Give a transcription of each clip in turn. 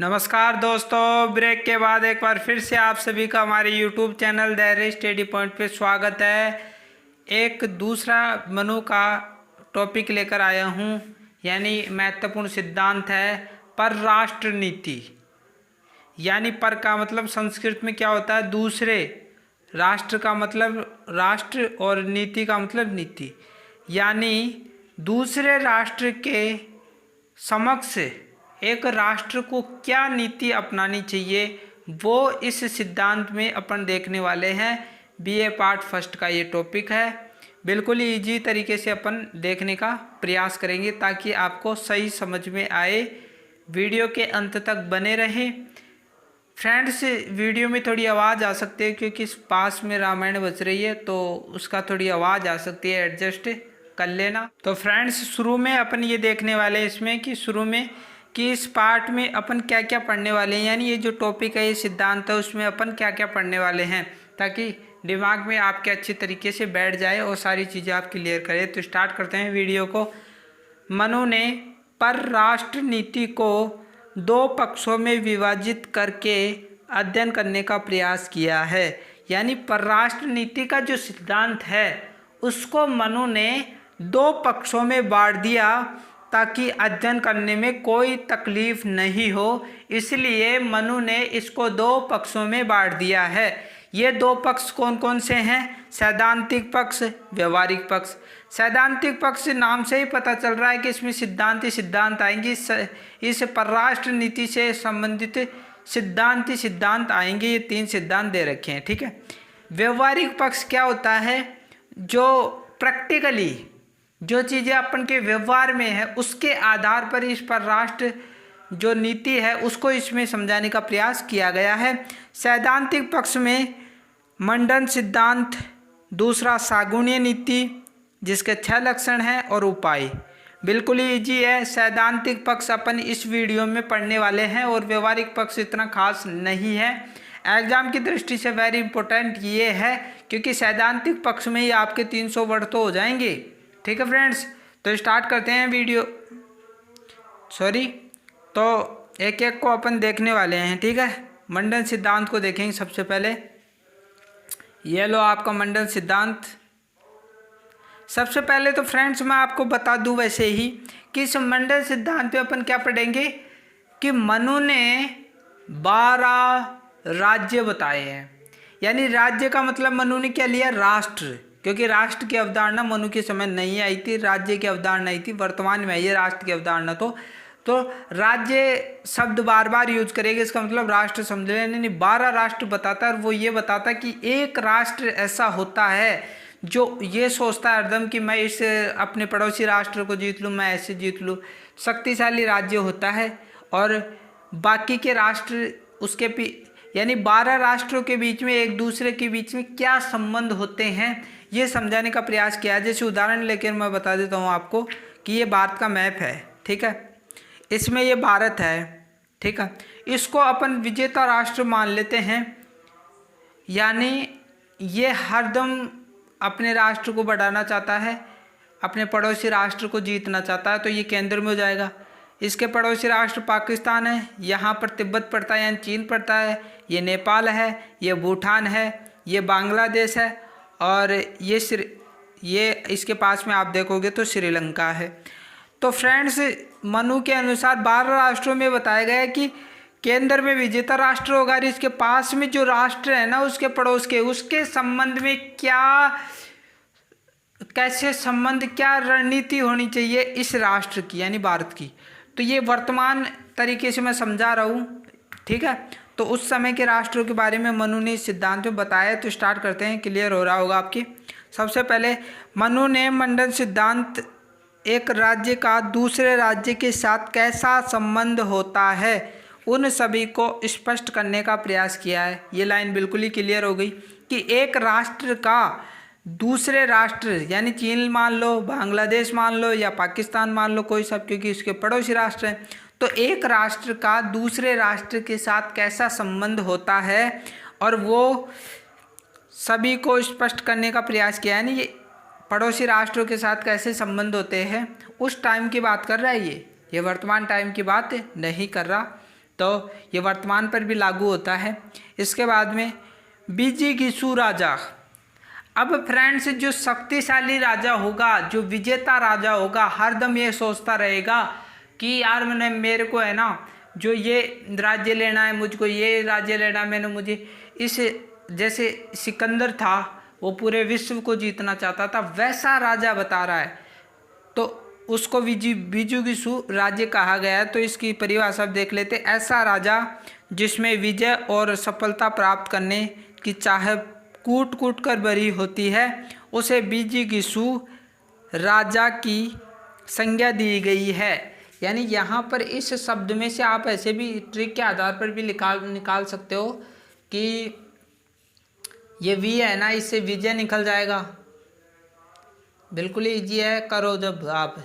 नमस्कार दोस्तों, ब्रेक के बाद एक बार फिर से आप सभी का हमारे YouTube channel the study point पे स्वागत है। एक दूसरा मनु का टॉपिक लेकर आया हूँ, यानी महत्वपूर्ण सिद्धांत है परराष्ट्र नीति। यानी पर का मतलब संस्कृत में क्या होता है? दूसरे। राष्ट्र का मतलब राष्ट्र और नीति का मतलब नीति। यानी दूसरे राष्ट्र के समक्ष एक राष्ट्र को क्या नीति अपनानी चाहिए, वो इस सिद्धांत में अपन देखने वाले हैं। बीए पार्ट फर्स्ट का ये टॉपिक है। बिल्कुल ईजी तरीके से अपन देखने का प्रयास करेंगे ताकि आपको सही समझ में आए। वीडियो के अंत तक बने रहें। फ्रेंड्स, वीडियो में थोड़ी आवाज़ आ सकती है क्योंकि पास में रामायण बज रही है, तो उसका थोड़ी आवाज़ आ सकती है, एडजस्ट कर लेना। तो फ्रेंड्स, शुरू में अपन ये देखने वाले हैं इसमें कि शुरू में कि इस पार्ट में अपन क्या क्या पढ़ने वाले हैं, यानी ये जो टॉपिक है, ये सिद्धांत है, उसमें अपन क्या क्या पढ़ने वाले हैं ताकि दिमाग में आपके अच्छे तरीके से बैठ जाए और सारी चीज़ें आप क्लियर करें। तो स्टार्ट करते हैं वीडियो को। मनु ने परराष्ट्र नीति को दो पक्षों में विभाजित करके अध्ययन करने का प्रयास किया है। यानी परराष्ट्र नीति का जो सिद्धांत है उसको मनु ने दो पक्षों में बांट दिया ताकि अध्ययन करने में कोई तकलीफ नहीं हो। इसलिए मनु ने इसको दो पक्षों में बांट दिया है। ये दो पक्ष कौन कौन से हैं? सैद्धांतिक पक्ष, व्यवहारिक पक्ष। सैद्धांतिक पक्ष नाम से ही पता चल रहा है कि इसमें सिद्धांत ही सिद्धांत आएंगे। इस परराष्ट्र नीति से संबंधित सिद्धांत आएंगे। ये तीन सिद्धांत दे रखे हैं, ठीक है। व्यवहारिक पक्ष क्या होता है? जो प्रैक्टिकली जो चीज़ें अपन के व्यवहार में है उसके आधार पर इस परराष्ट्र जो नीति है उसको इसमें समझाने का प्रयास किया गया है। सैद्धांतिक पक्ष में मंडन सिद्धांत, दूसरा सागुण्य नीति जिसके 6 लक्षण हैं और उपाय। बिल्कुल ही ईजी है। सैद्धांतिक पक्ष अपन इस वीडियो में पढ़ने वाले हैं और व्यवहारिक पक्ष इतना खास नहीं है। एग्जाम की दृष्टि से वेरी इंपॉर्टेंट ये है क्योंकि सैद्धांतिक पक्ष में ही आपके 300 वर्ड तो हो जाएंगे, ठीक है फ्रेंड्स। तो स्टार्ट करते हैं वीडियो। तो एक एक को अपन देखने वाले हैं, ठीक है। मंडन सिद्धांत को देखेंगे सबसे पहले। ये लो आपका मंडन सिद्धांत। सबसे पहले तो फ्रेंड्स मैं आपको बता दूं वैसे ही कि इस मंडन सिद्धांत पे अपन क्या पढ़ेंगे कि मनु ने 12 राज्य बताए हैं। यानी राज्य का मतलब मनु ने क्या लिया? राष्ट्र। क्योंकि राष्ट्र की अवधारणा मनु के समय नहीं आई थी, राज्य की अवधारणा आई थी। वर्तमान में आई है राष्ट्र की अवधारणा। तो राज्य शब्द बार बार यूज करेंगे, इसका मतलब राष्ट्र समझ लें। नहीं, 12 राष्ट्र बताता है और वो ये बताता है कि एक राष्ट्र ऐसा होता है जो ये सोचता है हरदम कि मैं इस अपने पड़ोसी राष्ट्र को जीत लूँ, मैं ऐसे जीत लूँ। शक्तिशाली राज्य होता है और बाकी के राष्ट्र उसके यानी 12 राष्ट्रों के बीच में एक दूसरे के बीच में क्या संबंध होते हैं ये समझाने का प्रयास किया है। जैसे उदाहरण लेकर मैं बता देता हूँ आपको कि ये भारत का मैप है, ठीक है। इसमें ये भारत है, ठीक है। इसको अपन विजेता राष्ट्र मान लेते हैं। यानी ये हरदम अपने राष्ट्र को बढ़ाना चाहता है, अपने पड़ोसी राष्ट्र को जीतना चाहता है, तो ये केंद्र में हो जाएगा। इसके पड़ोसी राष्ट्र पाकिस्तान है, यहाँ पर तिब्बत पड़ता है यानी चीन पड़ता है, ये नेपाल है, ये भूटान है, ये बांग्लादेश है और ये इसके पास में आप देखोगे तो श्रीलंका है। तो फ्रेंड्स, मनु के अनुसार 12 राष्ट्रों में बताया गया है कि केंद्र में विजेता राष्ट्र होगा और इसके पास में जो राष्ट्र है ना उसके पड़ोस के, उसके संबंध में कैसे संबंध, क्या रणनीति होनी चाहिए इस राष्ट्र की यानी भारत की। तो ये वर्तमान तरीके से मैं समझा रहा हूँ, ठीक है। तो उस समय के राष्ट्रों के बारे में मनु ने इस सिद्धांत में बताया। तो स्टार्ट करते हैं, क्लियर हो रहा होगा आपकी। सबसे पहले मनु ने मंडन सिद्धांत एक राज्य का दूसरे राज्य के साथ कैसा संबंध होता है उन सभी को स्पष्ट करने का प्रयास किया है। ये लाइन बिल्कुल ही क्लियर हो गई कि एक राष्ट्र का दूसरे राष्ट्र यानी चीन मान लो, बांग्लादेश मान लो या पाकिस्तान मान लो, कोई सब, क्योंकि इसके पड़ोसी राष्ट्र हैं। तो एक राष्ट्र का दूसरे राष्ट्र के साथ कैसा संबंध होता है और वो सभी को स्पष्ट करने का प्रयास किया है। ये पड़ोसी राष्ट्रों के साथ कैसे संबंध होते हैं उस टाइम की बात कर रहा है ये वर्तमान टाइम की बात नहीं कर रहा। तो ये वर्तमान पर भी लागू होता है। इसके बाद में बिजिगीसु राजा। अब फ्रेंड्स, जो शक्तिशाली राजा होगा, जो विजेता राजा होगा, हरदम ये सोचता रहेगा कि यार मेरे को है ना जो ये राज्य लेना है, मुझको ये राज्य लेना है, मुझे इस, जैसे सिकंदर था वो पूरे विश्व को जीतना चाहता था, वैसा राजा बता रहा है। तो उसको बिजिगीसु राज्य कहा गया है। तो इसकी परिभाषा देख लेते। ऐसा राजा जिसमें विजय और सफलता प्राप्त करने की चाह कूट कूट कर भरी होती है, उसे बिजिगीसु राजा की संज्ञा दी गई है। यानी यहाँ पर इस शब्द में से आप ऐसे भी ट्रिक के आधार पर भी निकाल सकते हो कि ये वी है ना, इससे विजय निकल जाएगा। बिल्कुल इजी है, करो जब आप,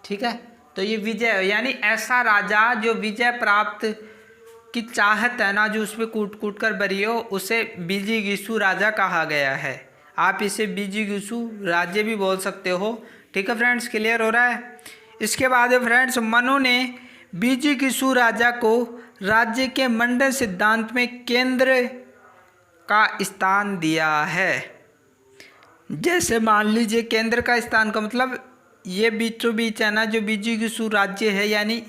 ठीक है। तो ये विजय, यानी ऐसा राजा जो विजय प्राप्त की चाहत है ना, जो उस पर कूट कूट कर भरी हो, उसे बिजिगीसु राजा कहा गया है। आप इसे बिजिगीसु राज्य भी बोल सकते हो। ठीक है फ्रेंड्स, क्लियर हो रहा है। इसके बाद फ्रेंड्स, मनु ने बिजिगीसु राजा को राज्य के मंडल सिद्धांत में केंद्र का स्थान दिया है। जैसे मान लीजिए केंद्र का स्थान का मतलब ये बीचों बीच है ना, जो बिजिगीसु राज्य है, यानी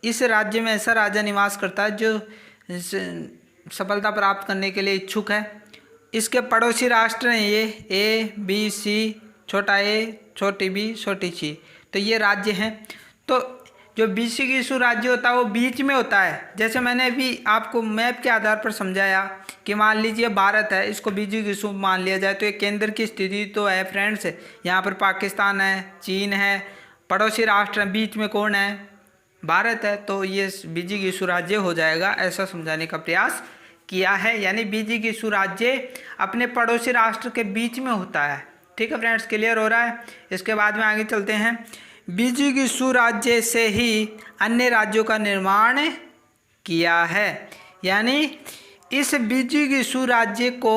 इस राज्य में ऐसा राजा निवास करता है जो सफलता प्राप्त करने के लिए इच्छुक है। इसके पड़ोसी राष्ट्र हैं ये ए बी सी, छोटा ए, छोटी बी, छोटी सी, तो ये राज्य हैं। तो जो बिजिगीसु राज्य होता है वो बीच में होता है। जैसे मैंने अभी आपको मैप के आधार पर समझाया कि मान लीजिए भारत है, इसको बिजिगीसु मान लिया जाए तो ये केंद्र की स्थिति तो है फ्रेंड्स। यहाँ पर पाकिस्तान है, चीन है, पड़ोसी राष्ट्र हैं, बीच में कौन है? भारत है। तो ये बिजिगीसु राज्य हो जाएगा, ऐसा समझाने का प्रयास किया है। यानी बिजिगीसु राज्य अपने पड़ोसी राष्ट्र के बीच में होता है। ठीक है फ्रेंड्स, क्लियर हो रहा है। इसके बाद में आगे चलते हैं। बिजिगीसु राज्य से ही अन्य राज्यों का निर्माण किया है। यानी इस बिजिगीसु राज्य को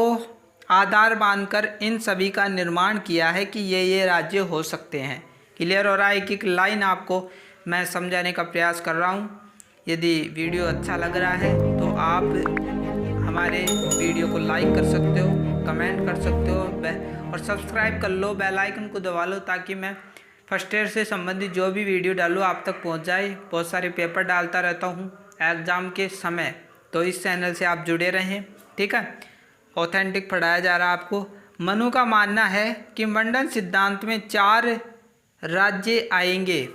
आधार मानकर इन सभी का निर्माण किया है कि ये राज्य हो सकते हैं। क्लियर हो रहा है। एक लाइन आपको मैं समझाने का प्रयास कर रहा हूँ। यदि वीडियो अच्छा लग रहा है तो आप हमारे वीडियो को लाइक कर सकते हो, कमेंट कर सकते हो और सब्सक्राइब कर लो, बेल आइकन को दबा लो, ताकि मैं फर्स्ट ईयर से संबंधित जो भी वीडियो डालूँ आप तक पहुँच जाए। बहुत सारे पेपर डालता रहता हूँ एग्ज़ाम के समय, तो इस चैनल से आप जुड़े रहें। ठीक है, ऑथेंटिक पढ़ाया जा रहा है आपको। मनु का मानना है कि मंडल सिद्धांत में 4 राज्य आएंगे।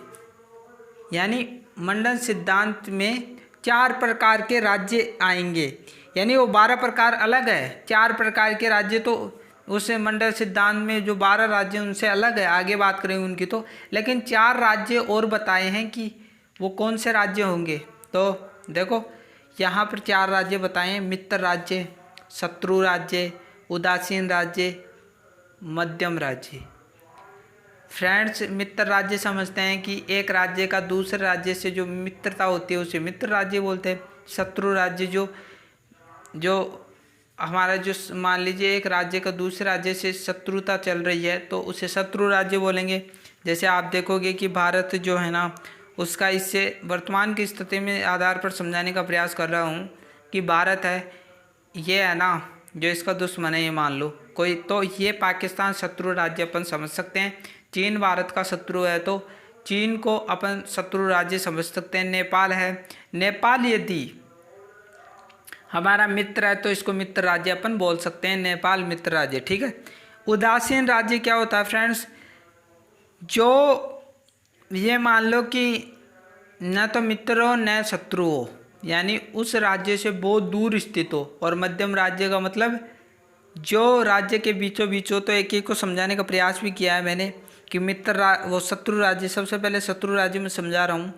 यानी मंडल सिद्धांत में 4 प्रकार के राज्य आएंगे। यानी वो 12 प्रकार अलग है, 4 प्रकार के राज्य तो उस मंडल सिद्धांत में जो 12 राज्य उनसे अलग है, आगे बात करेंगे उनकी तो। लेकिन 4 राज्य और बताए हैं कि वो कौन से राज्य होंगे। तो देखो यहाँ पर 4 राज्य बताए हैं: मित्र राज्य, शत्रु राज्य, उदासीन राज्य, मध्यम राज्य। फ्रेंड्स, मित्र राज्य समझते हैं कि एक राज्य का दूसरे राज्य से जो मित्रता होती है उसे मित्र राज्य बोलते हैं। शत्रु राज्य जो हमारा जो मान लीजिए एक राज्य का दूसरे राज्य से शत्रुता चल रही है तो उसे शत्रु राज्य बोलेंगे। जैसे आप देखोगे कि भारत जो है ना, उसका इससे वर्तमान की स्थिति में आधार पर समझाने का प्रयास कर रहा हूँ कि भारत है, ये है ना जो इसका दुश्मन है, ये मान लो कोई, तो ये पाकिस्तान शत्रु राज्य अपन समझ सकते हैं। चीन भारत का शत्रु है तो चीन को अपन शत्रु राज्य समझ सकते हैं। नेपाल है, नेपाल यदि हमारा मित्र है तो इसको मित्र राज्य अपन बोल सकते हैं, नेपाल मित्र राज्य। ठीक है। उदासीन राज्य क्या होता है फ्रेंड्स? जो ये मान लो कि न तो मित्र हो न शत्रु हो, यानी उस राज्य से बहुत दूर स्थित हो। और मध्यम राज्य का मतलब जो राज्य के बीचों बीच हो। तो एक एक को समझाने का प्रयास भी किया है मैंने कि वो शत्रु राज्य। सबसे पहले शत्रु राज्य में समझा रहा हूँ।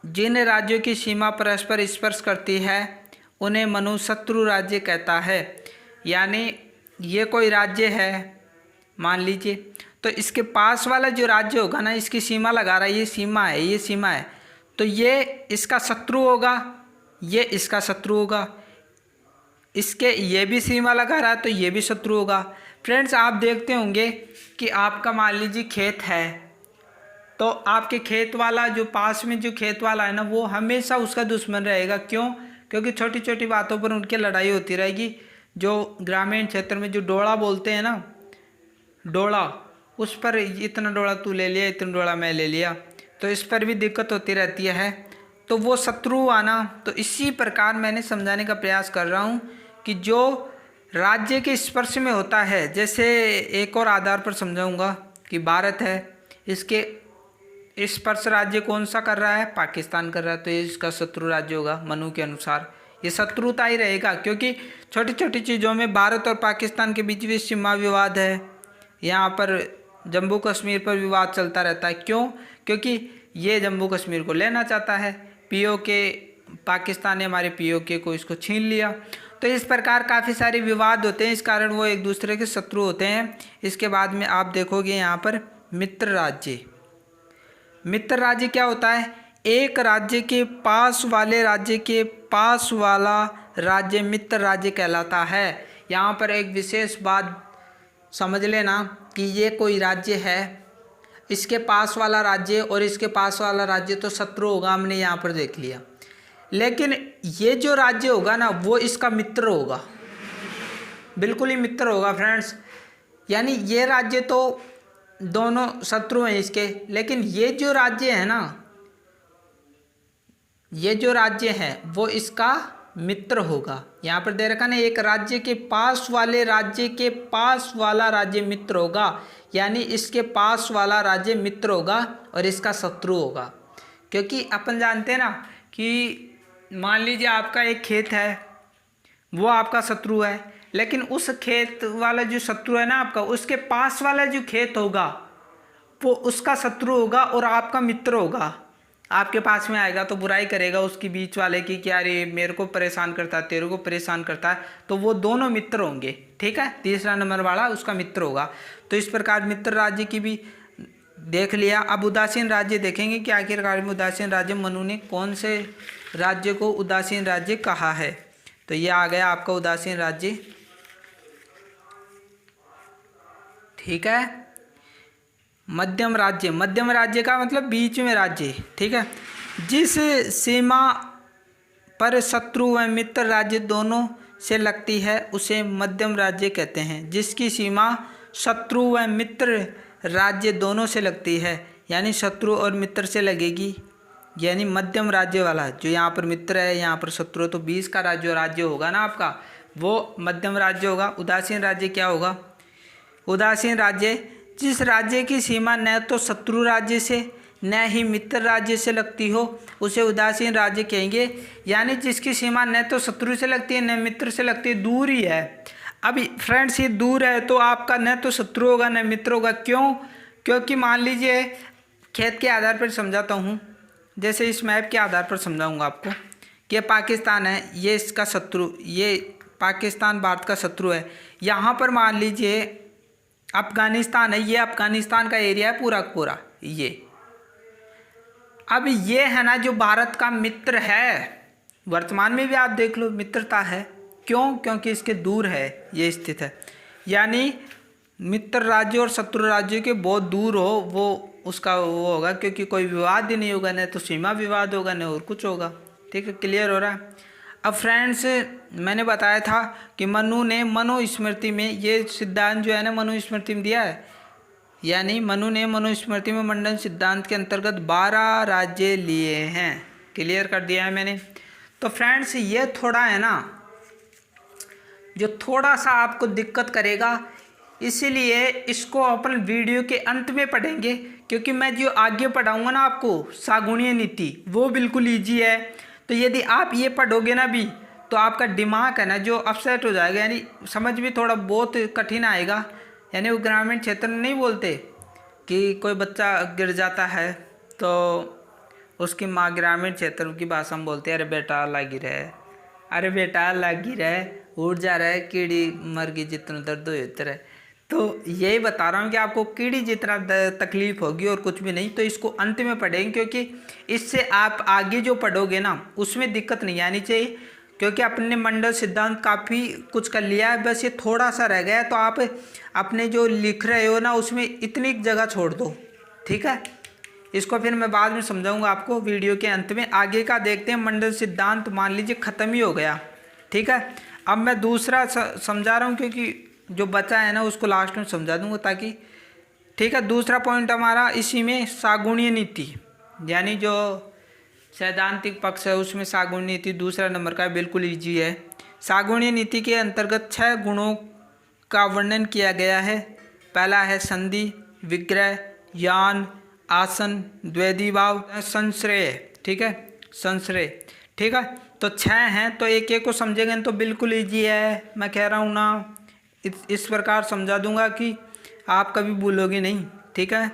जिन राज्यों की सीमा परस्पर स्पर्श करती है उन्हें मनु शत्रु राज्य कहता है। यानी ये कोई राज्य है मान लीजिए, तो इसके पास वाला जो राज्य होगा ना, इसकी सीमा लगा रहा है, ये सीमा है, ये सीमा है, तो ये इसका शत्रु होगा, ये इसका शत्रु होगा। इसके ये भी सीमा लगा रहा है तो ये भी शत्रु होगा। फ्रेंड्स, आप देखते होंगे कि आपका मान लीजिए खेत है, तो आपके खेत वाला जो पास में जो खेत वाला है ना, वो हमेशा उसका दुश्मन रहेगा। क्यों? क्योंकि छोटी छोटी बातों पर उनकी लड़ाई होती रहेगी। जो ग्रामीण क्षेत्र में जो डोड़ा बोलते हैं ना, डोड़ा, उस पर इतना डोड़ा तू ले लिया, इतना डोड़ा मैं ले लिया, तो इस पर भी दिक्कत होती रहती है। तो वो शत्रु आना, तो इसी प्रकार मैंने समझाने का प्रयास कर रहा हूँ कि जो राज्य के स्पर्श में होता है, जैसे एक और आधार पर समझाऊंगा कि भारत है, इसके स्पर्श राज्य कौन सा कर रहा है? पाकिस्तान कर रहा है, तो ये इसका शत्रु राज्य होगा। मनु के अनुसार ये शत्रुता ही रहेगा, क्योंकि छोटी छोटी चीज़ों में भारत और पाकिस्तान के बीच भी सीमा विवाद है। यहाँ पर जम्मू कश्मीर पर विवाद चलता रहता है। क्यों? क्योंकि ये जम्मू कश्मीर को लेना चाहता है, पीओके, पाकिस्तान ने हमारे पीओके को इसको छीन लिया। तो इस प्रकार काफ़ी सारे विवाद होते हैं, इस कारण वो एक दूसरे के शत्रु होते हैं। इसके बाद में आप देखोगे यहाँ पर मित्र राज्य। मित्र राज्य क्या होता है? एक राज्य के पास वाले राज्य के पास वाला राज्य मित्र राज्य कहलाता है। यहाँ पर एक विशेष बात समझ लेना कि ये कोई राज्य है, इसके पास वाला राज्य और इसके पास वाला राज्य तो शत्रु होगा, हमने यहाँ पर देख लिया। लेकिन ये जो राज्य होगा ना, वो इसका मित्र होगा, बिल्कुल ही मित्र होगा फ्रेंड्स। यानी ये राज्य तो दोनों शत्रु हैं इसके, लेकिन ये जो राज्य है ना, ये जो राज्य है वो इसका मित्र होगा। यहाँ पर दे रखा ना, एक राज्य के पास वाले राज्य के पास वाला राज्य मित्र होगा, यानी इसके पास वाला राज्य मित्र होगा और इसका शत्रु होगा। क्योंकि अपन जानते हैं ना कि मान लीजिए आपका एक खेत है, वो आपका शत्रु है, लेकिन उस खेत वाला जो शत्रु है ना आपका, उसके पास वाला जो खेत होगा वो उसका शत्रु होगा और आपका मित्र होगा। आपके पास में आएगा तो बुराई करेगा उसकी बीच वाले की, क्या रे मेरे को परेशान करता है, तेरे को परेशान करता है, तो वो दोनों मित्र होंगे। ठीक है, तीसरा नंबर वाला उसका मित्र होगा। तो इस प्रकार मित्र राज्य की भी देख लिया। अब उदासीन राज्य देखेंगे कि आखिरकार में उदासीन राज्य मनु ने कौन से राज्य को उदासीन राज्य कहा है। तो ये आ गया आपका उदासीन राज्य। ठीक है, मध्यम राज्य, मध्यम राज्य का मतलब बीच में राज्य। ठीक है, जिस सीमा पर शत्रु व मित्र राज्य दोनों से लगती है उसे मध्यम राज्य कहते हैं। जिसकी सीमा शत्रु व मित्र राज्य दोनों से लगती है, यानी शत्रु और मित्र से लगेगी, यानी मध्यम राज्य वाला। जो यहाँ पर मित्र है, यहाँ पर शत्रु है, तो 20 का राज्य होगा ना आपका, वो मध्यम राज्य होगा। उदासीन राज्य क्या होगा? उदासीन राज्य जिस राज्य की सीमा न तो शत्रु राज्य से न ही मित्र राज्य से लगती हो उसे उदासीन राज्य कहेंगे। यानी जिसकी सीमा न तो शत्रु से लगती है न मित्र से लगती है, दूर ही है। अब फ्रेंड्स ये दूर है तो आपका न तो शत्रु होगा न मित्र होगा। क्यों? क्योंकि मान लीजिए खेत के आधार पर समझाता हूँ, जैसे इस मैप के आधार पर समझाऊँगा आपको कि पाकिस्तान है, ये इसका शत्रु, ये पाकिस्तान भारत का शत्रु है। यहाँ पर मान लीजिए अफगानिस्तान है, ये अफगानिस्तान का एरिया है पूरा पूरा ये। अब ये है ना जो भारत का मित्र है, वर्तमान में भी आप देख लो मित्रता है। क्यों? क्योंकि इसके दूर है, ये स्थित है। यानी मित्र राज्य और शत्रु राज्य के बहुत दूर हो वो उसका वो होगा, क्योंकि कोई विवाद ही नहीं होगा, न तो सीमा विवाद होगा न और कुछ होगा। ठीक है, क्लियर हो रहा है। अब फ्रेंड्स मैंने बताया था कि मनु ने मनुस्मृति में ये सिद्धांत जो है ना मनुस्मृति में दिया है, यानी मनु ने मनुस्मृति में मंडन सिद्धांत के अंतर्गत 12 राज्य लिए हैं। क्लियर कर दिया है मैंने। तो फ्रेंड्स ये थोड़ा है ना जो थोड़ा सा आपको दिक्कत करेगा, इसीलिए इसको अपन वीडियो के अंत में पढ़ेंगे, क्योंकि मैं जो आगे पढ़ाऊँगा ना आपको सागुणीय नीति वो बिल्कुल ईजी है। तो यदि आप ये पढ़ोगे ना भी तो आपका दिमाग है ना जो अपसेट हो जाएगा, यानी समझ भी थोड़ा बहुत कठिन आएगा। यानी वो ग्रामीण क्षेत्र में नहीं बोलते कि कोई बच्चा गिर जाता है तो उसकी माँ ग्रामीण क्षेत्र की भाषा में बोलती है अरे बेटा लगी रहे, अरे बेटा लगी रहे, उड़ जा रहा है कीड़ी मर गई जितना दर्द हो उतर। तो यही बता रहा हूँ कि आपको कीड़ी जितना तकलीफ होगी और कुछ भी नहीं। तो इसको अंत में पढ़ेंगे, क्योंकि इससे आप आगे जो पढ़ोगे ना उसमें दिक्कत नहीं आनी चाहिए, क्योंकि अपने मंडल सिद्धांत काफ़ी कुछ कर लिया है, बस ये थोड़ा सा रह गया है। तो आप अपने जो लिख रहे हो ना उसमें इतनी जगह छोड़ दो। ठीक है, इसको फिर मैं बाद में समझाऊंगा आपको वीडियो के अंत में। आगे का देखते हैं। मंडल सिद्धांत मान लीजिए ख़त्म ही हो गया, ठीक है। अब मैं दूसरा समझा रहा हूँ, क्योंकि जो बचा है ना उसको लास्ट में समझा दूंगा ताकि, ठीक है। दूसरा पॉइंट हमारा इसी में सागुणीय नीति, यानी जो सैद्धांतिक पक्ष है उसमें सागुणीय नीति दूसरा नंबर का है, बिल्कुल ईजी है। सागुणीय नीति के अंतर्गत 6 गुणों का वर्णन किया गया है। पहला है संधि, विग्रह, यान, आसन, द्वैधिभाव, संश्रय, ठीक है, संश्रय, ठीक है। तो 6 हैं, तो एक एक को समझेंगे तो बिल्कुल ईजी है। मैं कह रहा हूँ ना, इस प्रकार समझा दूंगा कि आप कभी भूलोगे नहीं, ठीक है।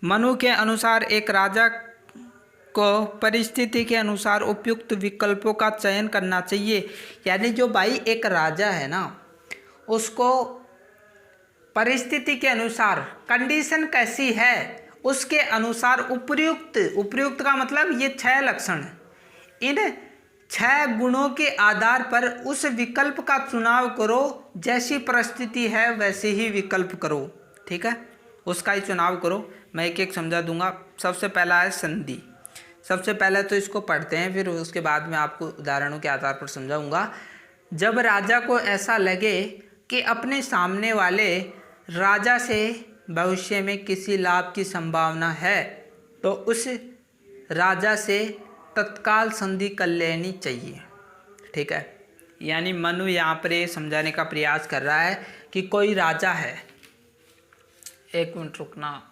मनु के अनुसार एक राजा को परिस्थिति के अनुसार उपयुक्त विकल्पों का चयन करना चाहिए। यानी जो भाई एक राजा है ना, उसको परिस्थिति के अनुसार, कंडीशन कैसी है उसके अनुसार उपयुक्त का मतलब ये 6 लक्षण, इन 6 गुणों के आधार पर उस विकल्प का चुनाव करो। जैसी परिस्थिति है वैसे ही विकल्प करो, ठीक है, उसका ही चुनाव करो। मैं एक एक समझा दूंगा। सबसे पहला है संधि। सबसे पहले तो इसको पढ़ते हैं, फिर उसके बाद में आपको उदाहरणों के आधार पर समझाऊंगा। जब राजा को ऐसा लगे कि अपने सामने वाले राजा से भविष्य में किसी लाभ की संभावना है, तो उस राजा से तत्काल संधि कर लेनी चाहिए, ठीक है। यानी मनु यहाँ पर ये समझाने का प्रयास कर रहा है कि कोई राजा है, एक मिनट रुकना,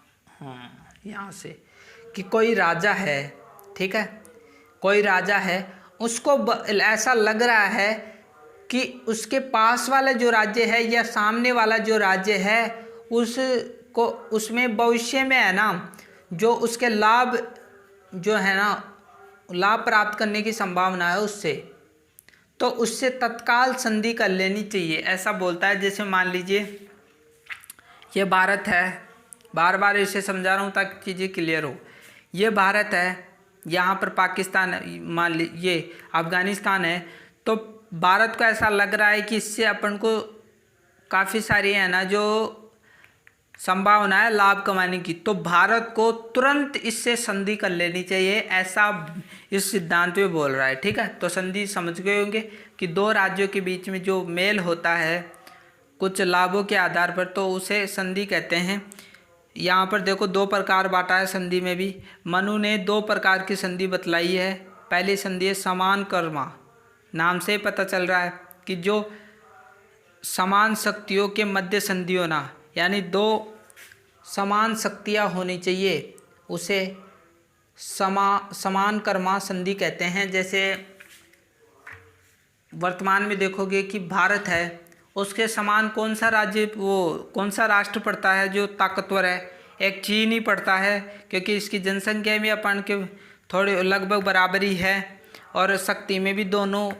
हाँ यहाँ से, कि कोई राजा है, ठीक है, कोई राजा है, उसको ऐसा लग रहा है कि उसके पास वाला जो राज्य है या सामने वाला जो राज्य है उसको, उसमें भविष्य में है ना, जो उसके लाभ जो है ना, लाभ प्राप्त करने की संभावना है उससे, तो उससे तत्काल संधि कर लेनी चाहिए, ऐसा बोलता है। जैसे मान लीजिए ये भारत है, बार बार इसे समझा रहा हूँ ताकि चीज़ें क्लियर हो। ये भारत है, यहाँ पर पाकिस्तान, मान लीजिए ये अफ़गानिस्तान है, तो भारत को ऐसा लग रहा है कि इससे अपन को काफ़ी सारी है ना जो संभावना है लाभ कमाने की, तो भारत को तुरंत इससे संधि कर लेनी चाहिए, ऐसा इस सिद्धांत में बोल रहा है, ठीक है। तो संधि समझ गए होंगे कि 2 राज्यों के बीच में जो मेल होता है कुछ लाभों के आधार पर, तो उसे संधि कहते हैं। यहाँ पर देखो 2 प्रकार बांटा है संधि में भी। मनु ने 2 प्रकार की संधि बतलाई है। पहली संधि है समान कर्मा, नाम से पता चल रहा है कि जो समान शक्तियों के मध्य संधि होना, यानी 2 समान शक्तियाँ होनी चाहिए, उसे समान कर्मा संधि कहते हैं। जैसे वर्तमान में देखोगे कि भारत है, उसके समान कौन सा राज्य, वो कौन सा राष्ट्र पड़ता है जो ताकतवर है? एक चीन ही पड़ता है, क्योंकि इसकी जनसंख्या में अपन के थोड़े लगभग बराबरी है और शक्ति में भी दोनों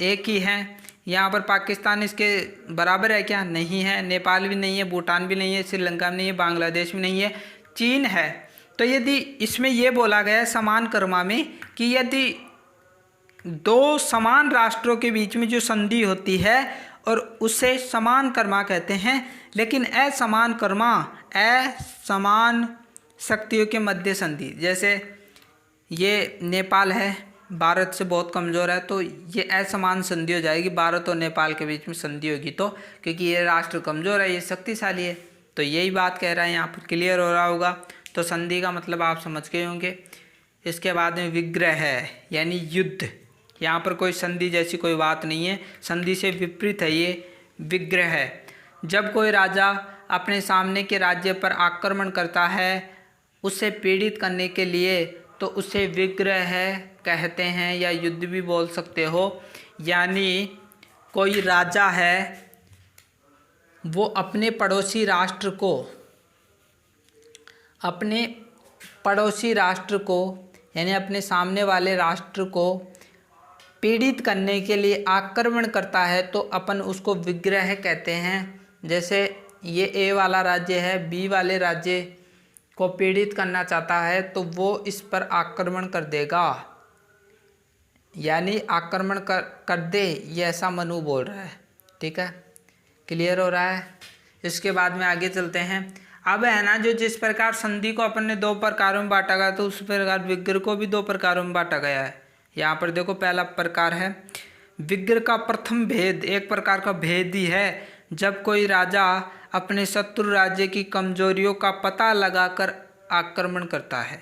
एक ही हैं। यहाँ पर पाकिस्तान इसके बराबर है क्या? नहीं है। नेपाल भी नहीं है, भूटान भी नहीं है, श्रीलंका भी नहीं है, बांग्लादेश भी नहीं है, चीन है। तो यदि इसमें ये बोला गया है समान कर्मा में कि यदि 2 समान राष्ट्रों के बीच में जो संधि होती है और उसे समान कर्मा कहते हैं, लेकिन असमान कर्मा, असमान शक्तियों के मध्य संधि, जैसे ये नेपाल है, भारत से बहुत कमज़ोर है, तो ये असमान संधि हो जाएगी। भारत और नेपाल के बीच में संधि होगी तो, क्योंकि ये राष्ट्र कमज़ोर है, ये शक्तिशाली है। तो यही बात कह रहा है, यहाँ पर क्लियर हो रहा होगा। तो संधि का मतलब आप समझ गए होंगे। इसके बाद में विग्रह है, यानी युद्ध। यहाँ पर कोई संधि जैसी कोई बात नहीं है, संधि से विपरीत है ये विग्रह है। जब कोई राजा अपने सामने के राज्य पर आक्रमण करता है उसे पीड़ित करने के लिए, तो उसे विग्रह कहते हैं, या युद्ध भी बोल सकते हो। यानी कोई राजा है, वो अपने पड़ोसी राष्ट्र को यानी अपने सामने वाले राष्ट्र को पीड़ित करने के लिए आक्रमण करता है, तो अपन उसको विग्रह कहते हैं। जैसे ये ए वाला राज्य है, बी वाले राज्य को पीड़ित करना चाहता है, तो वो इस पर आक्रमण कर देगा, यानी आक्रमण कर दे, ये ऐसा मनु बोल रहा है। ठीक है, क्लियर हो रहा है। इसके बाद में आगे चलते हैं। अब है ना, जो जिस प्रकार संधि को अपन ने दो प्रकारों में बांटा गया तो उस प्रकार विग्रह को भी दो प्रकारों में बांटा गया है। यहाँ पर देखो पहला प्रकार है विग्रह का प्रथम भेद, एक प्रकार का भेद ही है जब कोई राजा अपने शत्रु राज्य की कमजोरियों का पता लगाकर आक्रमण करता है।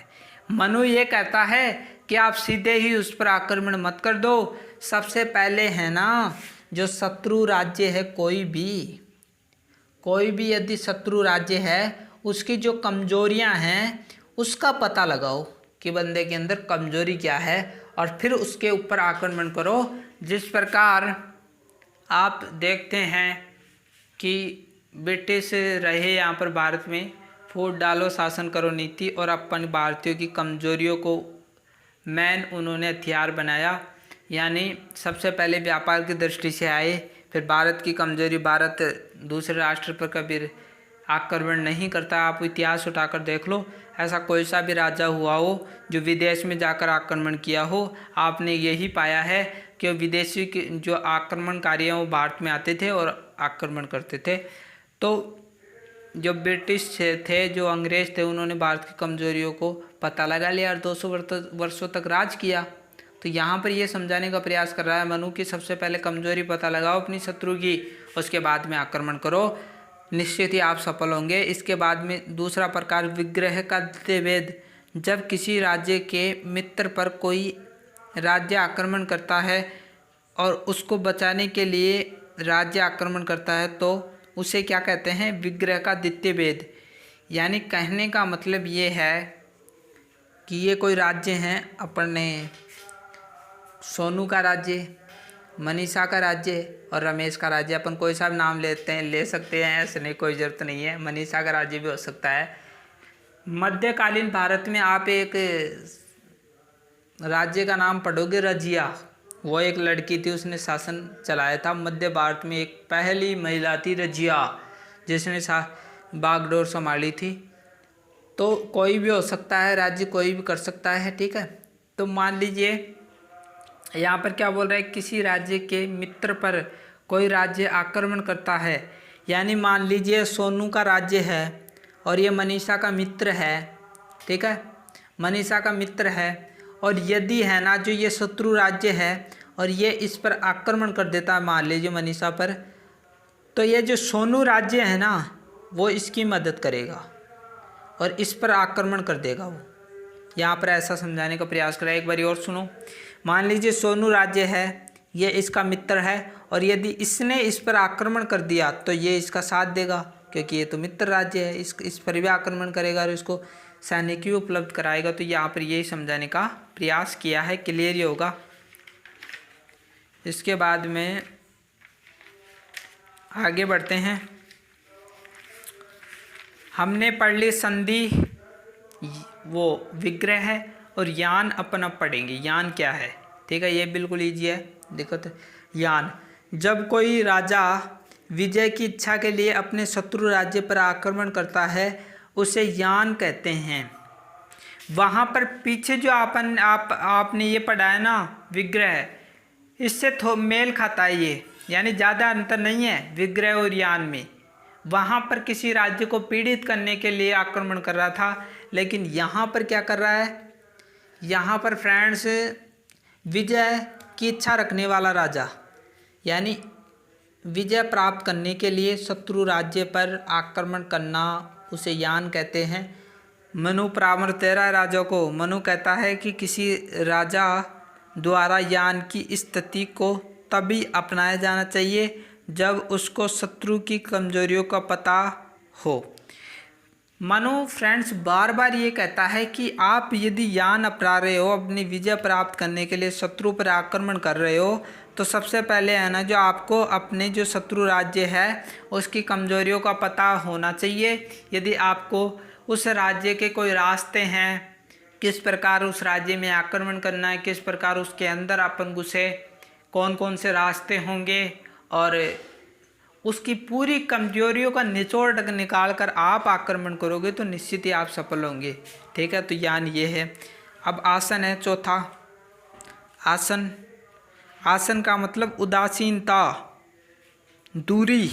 मनु ये कहता है कि आप सीधे ही उस पर आक्रमण मत कर दो, सबसे पहले है ना जो शत्रु राज्य है कोई भी यदि शत्रु राज्य है उसकी जो कमजोरियां हैं उसका पता लगाओ कि बंदे के अंदर कमजोरी क्या है और फिर उसके ऊपर आक्रमण करो। जिस प्रकार आप देखते हैं कि ब्रिटिश रहे यहाँ पर भारत में, फूट डालो शासन करो नीति, और अपन भारतीयों की कमजोरियों को मैन उन्होंने हथियार बनाया। यानी सबसे पहले व्यापार की दृष्टि से आए, फिर भारत की कमजोरी, भारत दूसरे राष्ट्र पर कभी आक्रमण नहीं करता। आप इतिहास उठाकर देख लो, ऐसा कोई सा भी राजा हुआ हो जो विदेश में जाकर आक्रमण किया हो, आपने यही पाया है कि विदेशी के जो आक्रमणकारी हैं वो भारत में आते थे और आक्रमण करते थे। तो जो ब्रिटिश थे, जो अंग्रेज थे, उन्होंने भारत की कमजोरियों को पता लगा लिया और 200 वर्षों तक राज किया। तो यहाँ पर ये समझाने का प्रयास कर रहा है मनु कि सबसे पहले कमजोरी पता लगाओ अपनी शत्रु की, उसके बाद में आक्रमण करो, निश्चित ही आप सफल होंगे। इसके बाद में दूसरा प्रकार विग्रह का द्वितीय, जब किसी राज्य के मित्र पर कोई राज्य आक्रमण करता है और उसको बचाने के लिए राज्य आक्रमण करता है तो उसे क्या कहते हैं, विग्रह का द्वितीय भेद। यानी कहने का मतलब ये है कि ये कोई राज्य हैं, अपने सोनू का राज्य, मनीषा का राज्य और रमेश का राज्य, अपन कोई सा भी नाम ले सकते हैं, ऐसे नहीं, कोई ज़रूरत नहीं है, मनीषा का राज्य भी हो सकता है। मध्यकालीन भारत में आप एक राज्य का नाम पढ़ोगे, रजिया, वो एक लड़की थी, उसने शासन चलाया था। मध्य भारत में एक पहली महिला थी रजिया, जिसने बागडोर संभाली थी। तो कोई भी हो सकता है, राज्य कोई भी कर सकता है, ठीक है। तो मान लीजिए यहाँ पर क्या बोल रहा है, किसी राज्य के मित्र पर कोई राज्य आक्रमण करता है, यानी मान लीजिए सोनू का राज्य है और ये मनीषा का मित्र है, ठीक है, मनीषा का मित्र है, और यदि है ना जो ये शत्रु राज्य है और ये इस पर आक्रमण कर देता है मान लीजिए मनीषा पर, तो ये जो सोनू राज्य है ना वो इसकी मदद करेगा और इस पर आक्रमण कर देगा। वो यहाँ पर ऐसा समझाने का प्रयास करा। एक बार और सुनो, मान लीजिए सोनू राज्य है, ये इसका मित्र है, और यदि इसने इस पर आक्रमण कर दिया तो ये इसका साथ देगा क्योंकि ये तो मित्र राज्य है, इस पर भी आक्रमण करेगा और इसको सैनिक भी उपलब्ध कराएगा। तो यहाँ पर यही समझाने का प्रयास किया है, क्लियर ही होगा। इसके बाद में आगे बढ़ते हैं। हमने पढ़ ली संधि, वो विग्रह है, और यान अपन अब पढ़ेंगे। यान क्या है, ठीक है, ये बिल्कुल ईजी है। देखो तो यान, जब कोई राजा विजय की इच्छा के लिए अपने शत्रु राज्य पर आक्रमण करता है उसे यान कहते हैं। वहाँ पर पीछे जो आपने ये पढ़ा है ना विग्रह, इससे मेल खाता है ये, यानी ज़्यादा अंतर नहीं है विग्रह और यान में। वहाँ पर किसी राज्य को पीड़ित करने के लिए आक्रमण कर रहा था, लेकिन यहाँ पर क्या कर रहा है, यहाँ पर फ्रेंड्स विजय की इच्छा रखने वाला राजा, यानी विजय प्राप्त करने के लिए शत्रु राज्य पर आक्रमण करना, उसे यान कहते हैं। मनु परामर्श दे रहा है राजा को। मनु कहता है कि किसी राजा द्वारा यान की स्थिति को तभी अपनाया जाना चाहिए जब उसको शत्रु की कमजोरियों का पता हो। मनु फ्रेंड्स बार बार ये कहता है कि आप यदि यान अपना रहे हो, अपनी विजय प्राप्त करने के लिए शत्रु पर आक्रमण कर रहे हो, तो सबसे पहले है ना जो आपको अपने जो शत्रु राज्य है उसकी कमजोरियों का पता होना चाहिए। यदि आपको उस राज्य के कोई रास्ते हैं, किस प्रकार उस राज्य में आक्रमण करना है, किस प्रकार उसके अंदर अपन घुसे, कौन कौन से रास्ते होंगे, और उसकी पूरी कमजोरियों का निचोड़ निकाल कर आप आक्रमण करोगे तो निश्चित ही आप सफल होंगे। ठीक है, तो यान ये है। अब आसन है चौथा। आसन, आसन का मतलब उदासीनता, दूरी,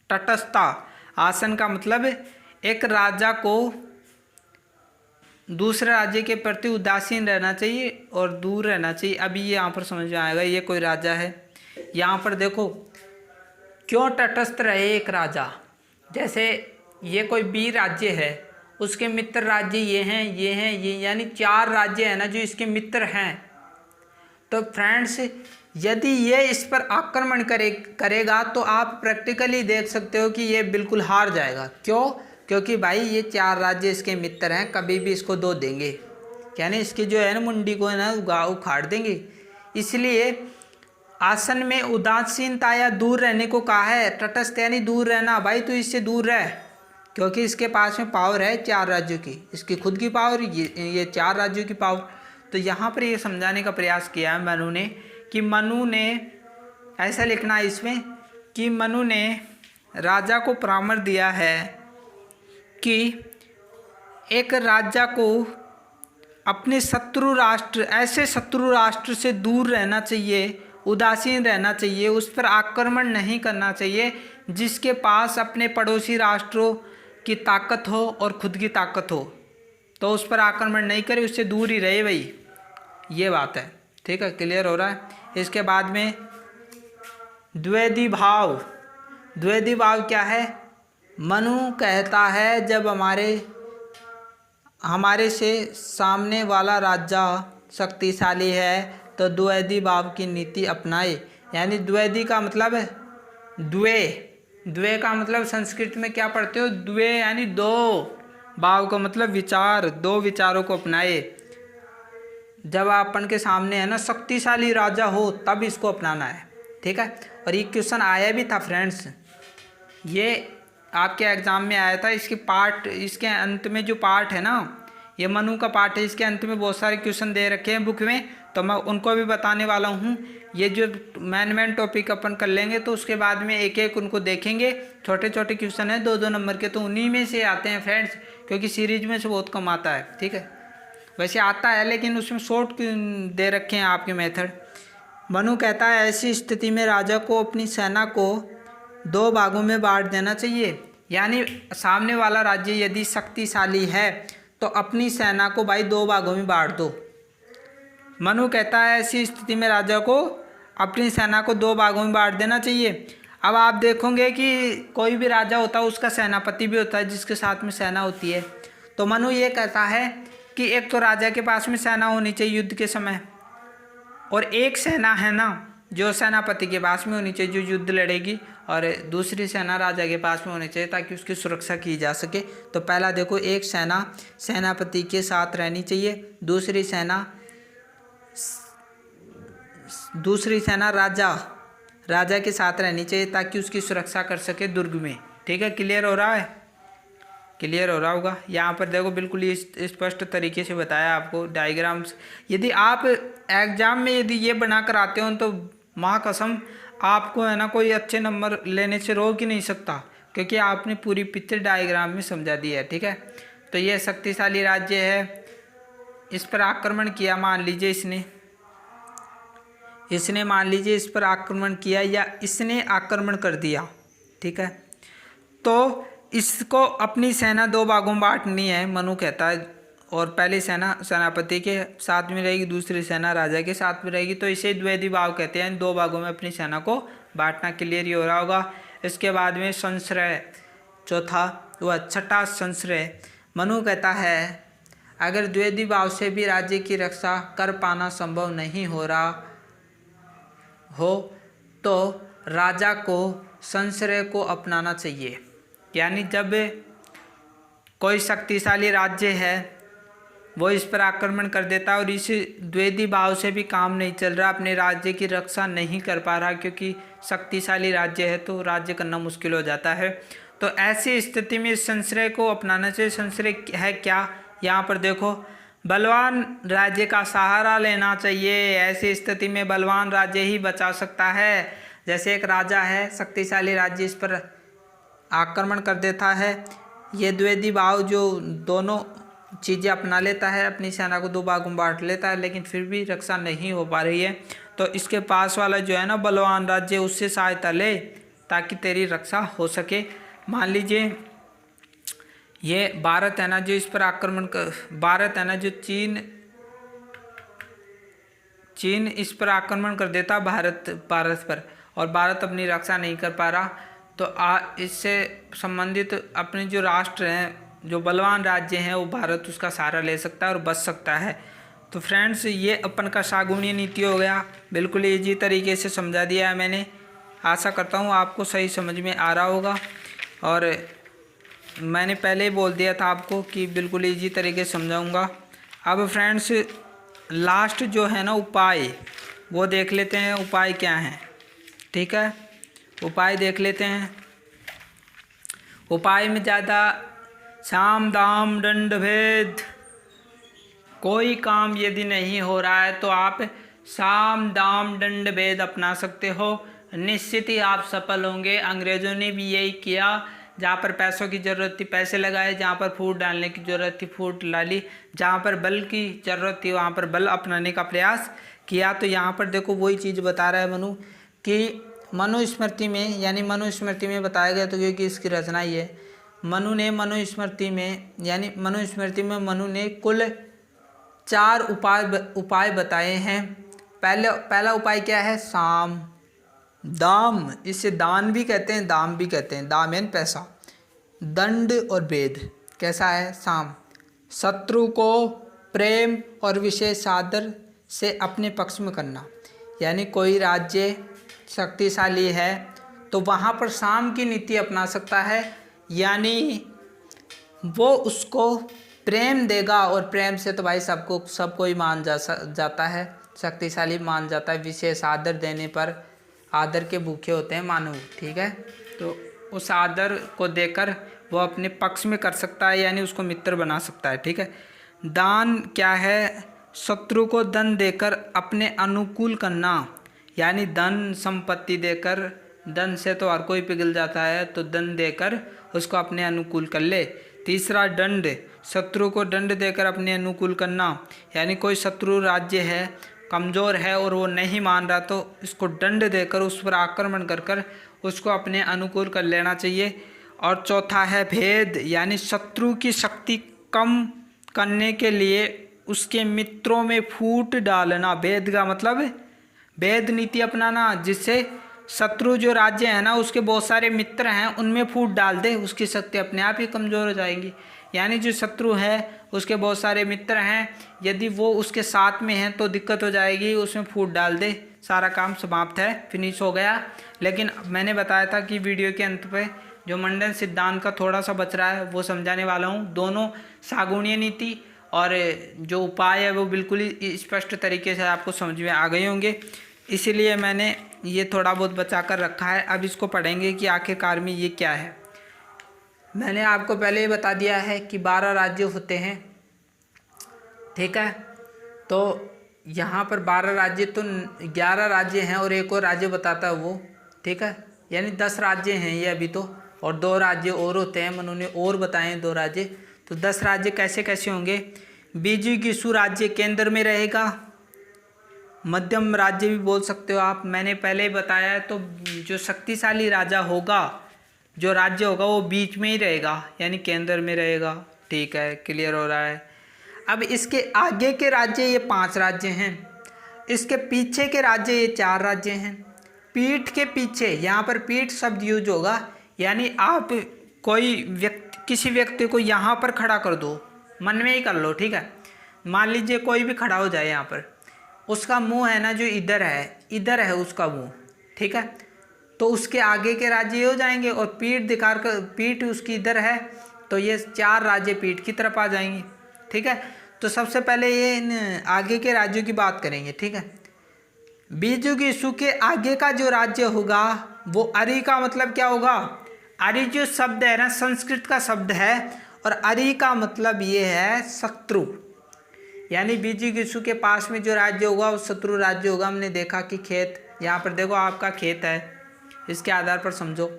तटस्थता। आसन का मतलब एक राजा को दूसरे राज्य के प्रति उदासीन रहना चाहिए और दूर रहना चाहिए। अभी ये यहाँ पर समझ में आएगा, ये कोई राजा है, यहाँ पर देखो क्यों तटस्थ रहे एक राजा। जैसे ये कोई बी राज्य है, उसके मित्र राज्य ये हैं, ये हैं, ये, यानी 4 राज्य हैं ना जो इसके मित्र हैं। तो फ्रेंड्स यदि ये इस पर आक्रमण करेगा तो आप प्रैक्टिकली देख सकते हो कि ये बिल्कुल हार जाएगा। क्यों? क्योंकि भाई ये 4 राज्य इसके मित्र हैं, कभी भी इसको दो देंगे, यानी इसकी जो है ना मुंडी को है ना उखाड़ देंगे। इसलिए आसन में उदासीनता या दूर रहने को कहा है। तटस्थ यानी दूर रहना, भाई तू इससे दूर रह, क्योंकि इसके पास में पावर है 4 राज्यों की, इसकी खुद की पावर, ये 4 राज्यों की पावर। तो यहाँ पर ये समझाने का प्रयास किया है मनु ने कि मनु ने ऐसा लिखना है इसमें कि मनु ने राजा को परामर्श दिया है कि एक राजा को अपने शत्रु राष्ट्र, ऐसे शत्रु राष्ट्र से दूर रहना चाहिए, उदासीन रहना चाहिए, उस पर आक्रमण नहीं करना चाहिए जिसके पास अपने पड़ोसी राष्ट्रों की ताकत हो और खुद की ताकत हो। तो उस पर आक्रमण नहीं करे, उससे दूर ही रहे भाई, ये बात है। ठीक है, क्लियर हो रहा है। इसके बाद में द्वैधी भाव। द्वैधी भाव क्या है? मनु कहता है जब हमारे से सामने वाला राजा शक्तिशाली है तो द्वैधी भाव की नीति अपनाए। यानी द्वैधी का मतलब है द्वे का मतलब संस्कृत में क्या पढ़ते हो? द्वे यानी 2, भाव का मतलब विचार, 2 विचारों को अपनाए। जब अपन के सामने है ना शक्तिशाली राजा हो तब इसको अपनाना है। ठीक है, और ये क्वेश्चन आया भी था फ्रेंड्स, ये आपके एग्जाम में आया था। इसके अंत में जो पार्ट है ना, ये मनु का पार्ट है, इसके अंत में बहुत सारे क्वेश्चन दे रखे हैं बुक में, तो मैं उनको भी बताने वाला हूँ। ये जो मेन टॉपिक अपन कर लेंगे तो उसके बाद में एक एक उनको देखेंगे। छोटे छोटे क्वेश्चन हैं 2-2 नंबर के, तो उन्हीं में से आते हैं फ्रेंड्स, क्योंकि सीरीज में से बहुत कम आता है। ठीक है, वैसे आता है लेकिन उसमें शॉर्ट दे रखे हैं आपके मेथड। मनु कहता है ऐसी स्थिति में राजा को अपनी सेना को 2 भागों में बांट देना चाहिए। यानी सामने वाला राज्य यदि शक्तिशाली है तो अपनी सेना को भाई 2 भागों में बांट दो। मनु कहता है ऐसी स्थिति में राजा को अपनी सेना को 2 भागों में बांट देना चाहिए। अब आप देखोगे कि कोई भी राजा होता है उसका सेनापति भी होता है जिसके साथ में सेना होती है। तो मनु ये कहता है कि एक तो राजा के पास में सेना होनी चाहिए युद्ध के समय, और एक सेना है ना जो सेनापति के पास में होनी चाहिए जो युद्ध लड़ेगी, और दूसरी सेना राजा के पास में होनी चाहिए ताकि उसकी सुरक्षा की जा सके। तो पहला देखो, एक सेना सेनापति के साथ रहनी चाहिए, दूसरी सेना राजा के साथ रहनी चाहिए ताकि उसकी सुरक्षा कर सके दुर्ग में। ठीक है, क्लियर हो रहा है? क्लियर हो रहा होगा। यहाँ पर देखो बिल्कुल ही स्पष्ट तरीके से बताया आपको डायग्राम्स। यदि आप एग्जाम में यदि ये बना कर आते हो तो माँ कसम आपको है ना कोई अच्छे नंबर लेने से रोक ही नहीं सकता, क्योंकि आपने पूरी पिक्चर डायग्राम में समझा दी है। ठीक है, तो ये शक्तिशाली राज्य है, इस पर आक्रमण किया, मान लीजिए इसने मान लीजिए इस पर आक्रमण किया या इसने आक्रमण कर दिया। ठीक है, तो इसको अपनी सेना 2 भागों में बांटनी है, मनु कहता है, और पहली सेना सेनापति के साथ में रहेगी, दूसरी सेना राजा के साथ में रहेगी। तो इसे द्वैधी भाव कहते हैं, 2 भागों में अपनी सेना को बांटना। क्लियर ही हो रहा होगा। इसके बाद में संश्रय, छठा संश्रय। मनु कहता है अगर द्वैधी भाव से भी राज्य की रक्षा कर पाना संभव नहीं हो रहा हो तो राजा को संश्रय को अपनाना चाहिए। यानी जब कोई शक्तिशाली राज्य है वो इस पर आक्रमण कर देता है और इस द्वैधी भाव से भी काम नहीं चल रहा, अपने राज्य की रक्षा नहीं कर पा रहा, क्योंकि शक्तिशाली राज्य है तो राज्य करना मुश्किल हो जाता है, तो ऐसी स्थिति में संश्रय को अपनाना चाहिए। संश्रय है क्या? यहाँ पर देखो, बलवान राज्य का सहारा लेना चाहिए। ऐसी स्थिति में बलवान राज्य ही बचा सकता है। जैसे एक राजा है, शक्तिशाली राज्य इस पर आक्रमण कर देता है, ये द्वैधी भाव जो दोनों चीज़ें अपना लेता है, अपनी सेना को 2 भागों में बांट लेता है, लेकिन फिर भी रक्षा नहीं हो पा रही है, तो इसके पास वाला जो है ना बलवान राज्य, उससे सहायता ले ताकि तेरी रक्षा हो सके। मान लीजिए ये भारत है ना जो इस पर आक्रमण कर, भारत है ना जो चीन इस पर आक्रमण कर देता भारत पर, और भारत अपनी रक्षा नहीं कर पा रहा, तो इससे संबंधित अपने जो राष्ट्र हैं, जो बलवान राज्य हैं, वो भारत उसका सहारा ले सकता है और बच सकता है। तो फ्रेंड्स, ये अपन का सागुणीय नीति हो गया, बिल्कुल ईजी तरीके से समझा दिया है मैंने। आशा करता हूँ आपको सही समझ में आ रहा होगा, और मैंने पहले ही बोल दिया था आपको कि बिल्कुल ईजी तरीके से समझाऊँगा। अब फ्रेंड्स, लास्ट जो है ना उपाय, वो देख लेते हैं उपाय क्या हैं। ठीक है, उपाय देख लेते हैं। उपाय में ज़्यादा साम दाम दंड भेद, कोई काम यदि नहीं हो रहा है तो आप साम दाम दंड भेद अपना सकते हो, निश्चित ही आप सफल होंगे। अंग्रेज़ों ने भी यही किया, जहाँ पर पैसों की ज़रूरत थी पैसे लगाए, जहाँ पर फूट डालने की ज़रूरत थी फूट डाली, जहाँ पर बल की ज़रूरत थी वहाँ पर बल अपनाने का प्रयास किया। तो यहाँ पर देखो वही चीज़ बता रहा है मनु कि मनुस्मृति में, यानी मनुस्मृति में बताया गया, तो क्योंकि इसकी रचना ही है। मनु ने मनुस्मृति में, यानी मनुस्मृति में मनु ने कुल 4 उपाय बताए हैं। पहला उपाय क्या है? साम दाम, इसे दान भी कहते हैं, दाम भी कहते हैं, दाम यानी पैसा। दंड और भेद कैसा है? साम, शत्रु को प्रेम और विशेष आदर से अपने पक्ष में करना, यानी कोई राज्य शक्तिशाली है तो वहाँ पर साम की नीति अपना सकता है, यानी वो उसको प्रेम देगा, और प्रेम से तो भाई सबको ही मान जाता है, शक्तिशाली मान जाता है। विशेष आदर देने पर, आदर के भूखे होते हैं मानव, ठीक है, तो उस आदर को देकर वो अपने पक्ष में कर सकता है, यानी उसको मित्र बना सकता है। ठीक है, दान क्या है? शत्रु को धन देकर अपने अनुकूल करना, यानी धन संपत्ति देकर, धन से तो हर कोई पिघल जाता है, तो धन देकर उसको अपने अनुकूल कर ले। तीसरा दंड, शत्रु को दंड देकर अपने अनुकूल करना, यानी कोई शत्रु राज्य है, कमज़ोर है और वो नहीं मान रहा, तो इसको दंड देकर उस पर आक्रमण कर उसको अपने अनुकूल कर लेना चाहिए। और चौथा है भेद, यानी शत्रु की शक्ति कम करने के लिए उसके मित्रों में फूट डालना। भेद का मतलब भेद नीति अपनाना, जिससे शत्रु जो राज्य है ना उसके बहुत सारे मित्र हैं, उनमें फूट डाल दे, उसकी शक्ति अपने आप ही कमज़ोर हो जाएगी। यानी जो शत्रु है उसके बहुत सारे मित्र हैं, यदि वो उसके साथ में हैं तो दिक्कत हो जाएगी, उसमें फूट डाल दे, सारा काम समाप्त है, फिनिश हो गया। लेकिन मैंने बताया था कि वीडियो के अंत पे जो मंडन सिद्धांत का थोड़ा सा बच रहा है वो समझाने वाला हूँ। दोनों सागुणीय नीति और जो उपाय है वो बिल्कुल ही स्पष्ट तरीके से आपको समझ में आ गए होंगे, इसीलिए मैंने ये थोड़ा बहुत बचा कर रखा है। अब इसको पढ़ेंगे कि आखिरकार में ये क्या है। मैंने आपको पहले ही बता दिया है कि 12 राज्य होते हैं, ठीक है, तो यहाँ पर 12 राज्य, तो 11 राज्य हैं और एक और राज्य बताता है वो, ठीक है, यानी 10 राज्य हैं ये अभी तो, और 2 राज्य और होते हैं, उन्होंने और बताए हैं 2 राज्य, तो 10 राज्य कैसे कैसे होंगे। बीजू गिसु राज्य केंद्र में रहेगा, मध्यम राज्य भी बोल सकते हो आप, मैंने पहले ही बताया है। तो जो शक्तिशाली राजा होगा, जो राज्य होगा वो बीच में ही रहेगा, यानी केंद्र में रहेगा, ठीक है, क्लियर हो रहा है। अब इसके आगे के राज्य ये 5 राज्य हैं, इसके पीछे के राज्य ये 4 राज्य हैं। पीठ के पीछे, यहाँ पर पीठ शब्द यूज होगा, यानी आप कोई किसी व्यक्ति को यहाँ पर खड़ा कर दो, मन में ही कर लो, ठीक है, मान लीजिए कोई भी खड़ा हो जाए यहाँ पर, उसका मुंह है ना जो इधर है उसका मुंह, ठीक है, तो उसके आगे के राज्य हो जाएंगे, और पीठ दिखाकर पीठ उसकी इधर है तो ये 4 राज्य पीठ की तरफ आ जाएंगे, ठीक है। तो सबसे पहले ये इन आगे के राज्यों की बात करेंगे, ठीक है। बीजू गिसु के आगे का जो राज्य होगा वो अरि का मतलब क्या होगा? अरि जो शब्द है ना संस्कृत का शब्द है, और अरि का मतलब ये है शत्रु, यानी बीजू गिसु के पास में जो राज्य होगा वो शत्रु राज्य होगा। हमने देखा कि खेत, यहाँ पर देखो आपका खेत है, इसके आधार पर समझो,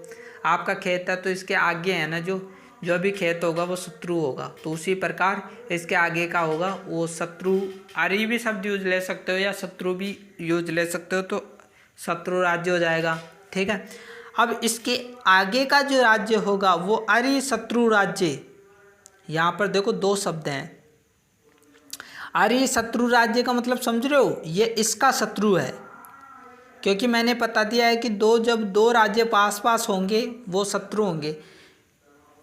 आपका खेत है तो इसके आगे है ना जो भी खेत होगा वो शत्रु होगा, तो उसी प्रकार इसके आगे का होगा वो शत्रु। अरि भी शब्द यूज ले सकते हो या शत्रु भी यूज ले सकते हो, तो शत्रु राज्य हो जाएगा, ठीक है। अब इसके आगे का जो राज्य होगा वो अरि शत्रु राज्य, यहाँ पर देखो दो शब्द हैं। अरे शत्रु राज्य का मतलब समझ रहे हो, ये इसका शत्रु है, क्योंकि मैंने बता दिया है कि जब दो राज्य पास पास होंगे वो शत्रु होंगे।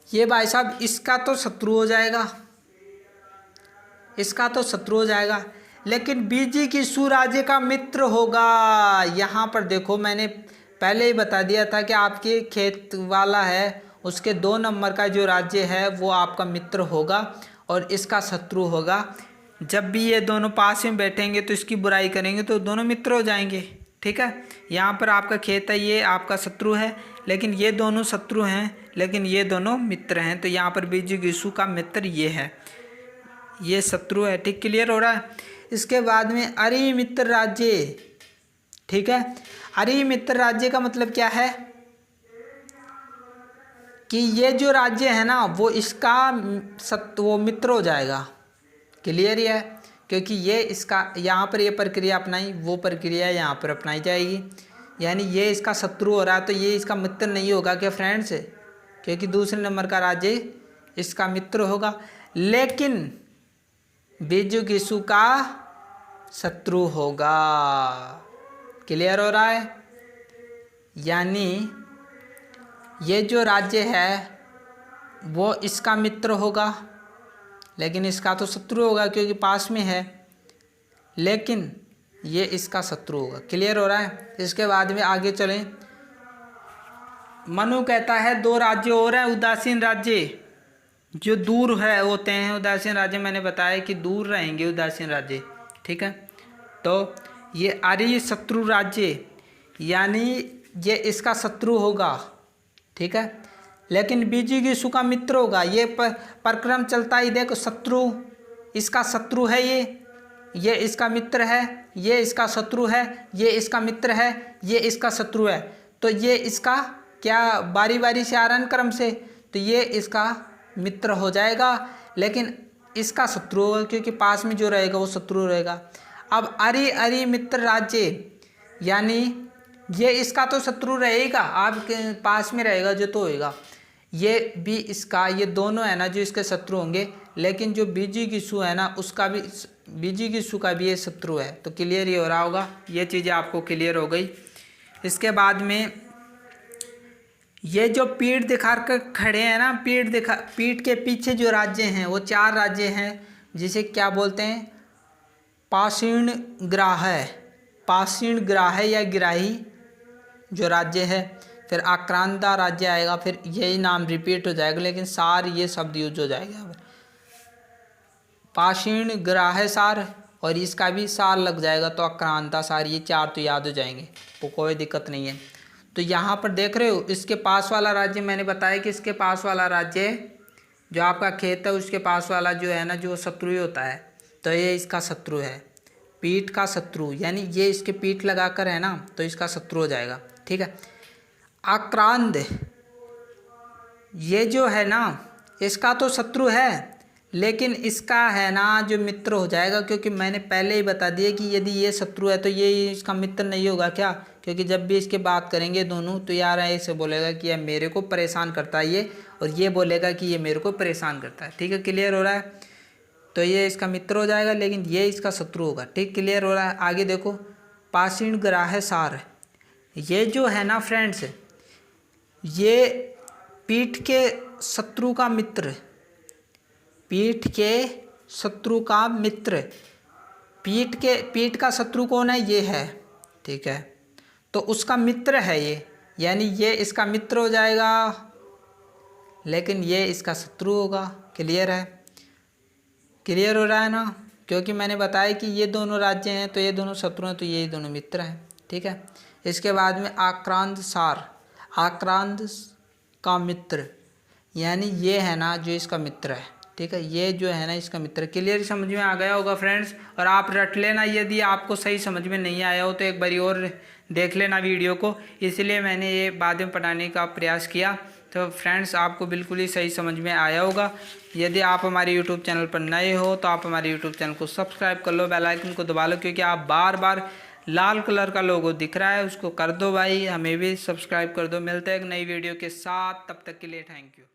ये भाई साहब इसका तो शत्रु हो जाएगा, इसका तो शत्रु हो जाएगा, लेकिन बीजी की सुराज्य का मित्र होगा। यहाँ पर देखो मैंने पहले ही बता दिया था कि आपके खेत वाला है उसके 2 नंबर का जो राज्य है वो आपका मित्र होगा और इसका शत्रु होगा। जब भी ये दोनों पास में बैठेंगे तो इसकी बुराई करेंगे तो दोनों मित्र हो जाएंगे। ठीक है, यहाँ पर आपका खेत है, ये आपका शत्रु है, लेकिन ये दोनों शत्रु हैं, लेकिन ये दोनों मित्र हैं। तो यहाँ पर बीजी गिसु का मित्र ये है, ये शत्रु है। ठीक, क्लियर हो रहा है। इसके बाद में अरि मित्र राज्य। ठीक है, अरि मित्र राज्य का मतलब क्या है कि ये जो राज्य है ना वो इसका वो मित्र हो जाएगा। क्लियर ही है, क्योंकि ये इसका यहाँ पर ये प्रक्रिया अपनाई, वो प्रक्रिया यहाँ पर अपनाई जाएगी। यानी ये इसका शत्रु हो रहा है तो ये इसका मित्र नहीं होगा क्या फ्रेंड्स, क्योंकि दूसरे नंबर का राज्य इसका मित्र होगा, लेकिन बीजू गिसु का शत्रु होगा। क्लियर हो रहा है। यानी ये जो राज्य है वो इसका मित्र होगा, लेकिन इसका तो शत्रु होगा क्योंकि पास में है, लेकिन ये इसका शत्रु होगा। क्लियर हो रहा है। इसके बाद में आगे चलें। मनु कहता है 2 राज्य और हैं उदासीन राज्य, जो दूर है होते हैं उदासीन राज्य। मैंने बताया कि दूर रहेंगे उदासीन राज्य। ठीक है, तो ये आर्य शत्रु राज्य, यानी ये इसका शत्रु होगा। ठीक है, लेकिन बीजी गिसु का मित्र होगा। ये प्रक्रम चलता ही देखो, शत्रु इसका शत्रु है, ये इसका मित्र है, ये इसका शत्रु है, ये इसका मित्र है, ये इसका शत्रु है। तो ये इसका क्या बारी बारी से आ रहा है क्रम से, तो ये इसका मित्र हो जाएगा, लेकिन इसका शत्रु होगा क्योंकि पास में जो रहेगा वो शत्रु रहेगा। अब अरि मित्र राज्य, यानी ये इसका तो शत्रु रहेगा, आपके पास में रहेगा जो तो होएगा, ये भी इसका, ये दोनों है ना जो इसके शत्रु होंगे, लेकिन जो बीजी गिसु है ना उसका भी, बीजी गिसु का भी ये शत्रु है। तो क्लियर ही हो रहा होगा, ये चीज़ें आपको क्लियर हो गई। इसके बाद में ये जो पीठ दिखा कर खड़े हैं ना, पीठ के पीछे जो राज्य हैं वो 4 राज्य हैं, जिसे क्या बोलते हैं, पाषाण ग्राह या गिराही जो राज्य है, फिर आक्रांता राज्य आएगा, फिर यही नाम रिपीट हो जाएगा, लेकिन सार ये शब्द यूज हो जाएगा। पाषाण ग्राह सार और इसका भी सार लग जाएगा तो आक्रांता सार, ये 4 तो याद हो जाएंगे, तो कोई दिक्कत नहीं है। तो यहाँ पर देख रहे हो इसके पास वाला राज्य, मैंने बताया कि इसके पास वाला राज्य जो आपका खेत है उसके पास वाला जो है ना जो शत्रु ही होता है, तो ये इसका शत्रु है, पीठ का शत्रु, यानी ये इसके पीठ लगाकर है ना तो इसका शत्रु हो जाएगा। ठीक है, आक्रांत ये जो है ना इसका तो शत्रु है, लेकिन इसका है ना जो मित्र हो जाएगा, क्योंकि मैंने पहले ही बता दिया कि यदि ये शत्रु है तो ये इसका मित्र नहीं होगा। क्या, क्योंकि जब भी इसके बात करेंगे दोनों तो यार ऐसे बोलेगा कि ये मेरे को परेशान करता है ये, और ये बोलेगा कि ये मेरे को परेशान करता है। ठीक है, क्लियर हो रहा है। तो ये इसका मित्र हो जाएगा, लेकिन ये इसका शत्रु होगा। ठीक, क्लियर हो रहा है। आगे देखो, पाषाण ग्राह सार, ये जो है ना फ्रेंड्स, ये पीठ के शत्रु का मित्र, पीठ के शत्रु का मित्र, पीठ का शत्रु कौन है, ये है। ठीक है, तो उसका मित्र है ये, यानी ये इसका मित्र हो जाएगा, लेकिन ये इसका शत्रु होगा। क्लियर है, क्लियर हो रहा है ना, क्योंकि मैंने बताया कि ये दोनों राज्य हैं तो ये दोनों शत्रु हैं, तो ये दोनों मित्र हैं। ठीक है, इसके बाद में आक्रांत सार, आक्रांत का मित्र, यानी ये है ना जो इसका मित्र है। ठीक है, ये जो है ना इसका मित्र। क्लियर समझ में आ गया होगा फ्रेंड्स, और आप रट लेना, यदि आपको सही समझ में नहीं आया हो तो एक बारी और देख लेना वीडियो को, इसलिए मैंने ये बाद में पढ़ाने का प्रयास किया। तो फ्रेंड्स आपको बिल्कुल ही सही समझ में आया होगा। यदि आप हमारे यूट्यूब चैनल पर नए हो तो आप हमारे यूट्यूब चैनल को सब्सक्राइब कर लो, बेल आइकन को दबा लो, क्योंकि आप बार बार लाल कलर का लोगो दिख रहा है उसको कर दो भाई, हमें भी सब्सक्राइब कर दो। मिलते हैं एक नई वीडियो के साथ, तब तक के लिए थैंक यू।